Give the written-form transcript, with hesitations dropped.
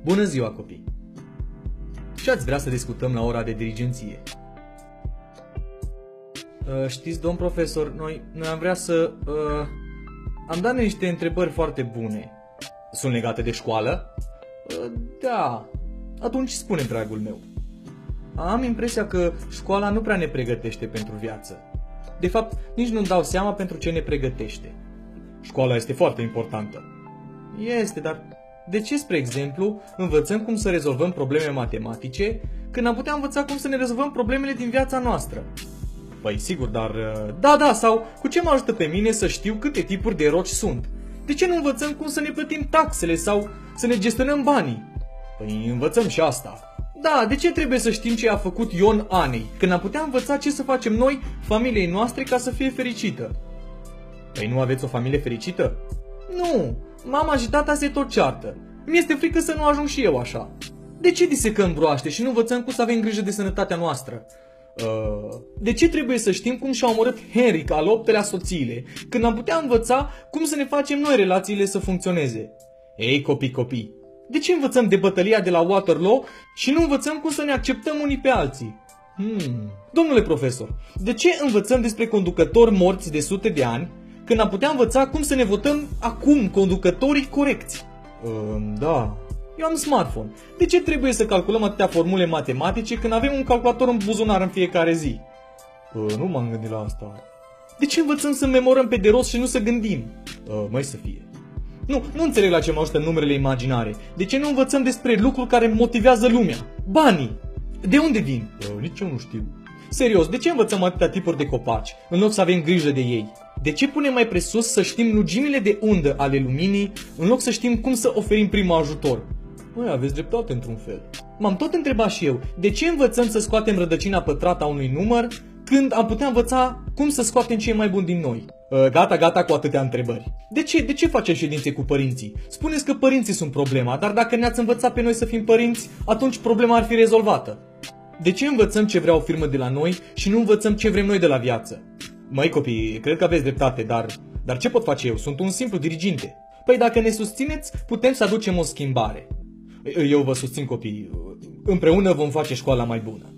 Bună ziua, copii! Ce ați vrea să discutăm la ora de dirigenție? Știți, domn profesor, noi am vrea să... am dat niște întrebări foarte bune. Sunt legate de școală? Da. Atunci spune, dragul meu. Am impresia că școala nu prea ne pregătește pentru viață. De fapt, nici nu-mi dau seama pentru ce ne pregătește. Școala este foarte importantă. Este, dar de ce, spre exemplu, învățăm cum să rezolvăm probleme matematice când am putea învăța cum să ne rezolvăm problemele din viața noastră? Păi sigur, dar... Da, sau cu ce mă ajută pe mine să știu câte tipuri de roci sunt? De ce nu învățăm cum să ne plătim taxele sau să ne gestionăm banii? Păi învățăm și asta. Da, de ce trebuie să știm ce a făcut Ion Anei, când am putea învăța ce să facem noi, familiei noastre, ca să fie fericită? Păi nu aveți o familie fericită? Nu, mama și tata se tot ceartă. Mi-este frică să nu ajung și eu așa. De ce disecăm broaște și nu învățăm cum să avem grijă de sănătatea noastră? De ce trebuie să știm cum și-a omorât Henric al VIII-lea soțiile, când am putea învăța cum să ne facem noi relațiile să funcționeze? Ei, copii, de ce învățăm de bătălia de la Waterloo și nu învățăm cum să ne acceptăm unii pe alții? Domnule profesor, de ce învățăm despre conducători morți de sute de ani, când am putea învăța cum să ne votăm acum conducătorii corecți? Da. Eu am smartphone. De ce trebuie să calculăm atâtea formule matematice când avem un calculator în buzunar în fiecare zi? Nu m-am gândit la asta. De ce învățăm să memorăm pe de rost și nu să gândim? Mai să fie. Nu înțeleg la ce mă ajută numerele imaginare. De ce nu învățăm despre lucruri care motivează lumea? Banii! De unde vin? Nici eu nu știu. Serios, de ce învățăm atâtea tipuri de copaci, în loc să avem grijă de ei? De ce punem mai presus să știm lungimile de undă ale luminii, în loc să știm cum să oferim primul ajutor? Aveți dreptate într-un fel. M-am tot întrebat și eu, de ce învățăm să scoatem rădăcina pătrată a unui număr, când am putea învăța cum să scoatem cei mai buni din noi? Gata cu atâtea întrebări. De ce facem ședințe cu părinții? Spuneți că părinții sunt problema, dar dacă ne-ați învățat pe noi să fim părinți, atunci problema ar fi rezolvată. De ce învățăm ce vrea o firmă de la noi și nu învățăm ce vrem noi de la viață? Măi copii, cred că aveți dreptate, dar ce pot face eu? Sunt un simplu diriginte. Păi dacă ne susțineți, putem să aducem o schimbare. Eu vă susțin, copii. Împreună vom face școala mai bună.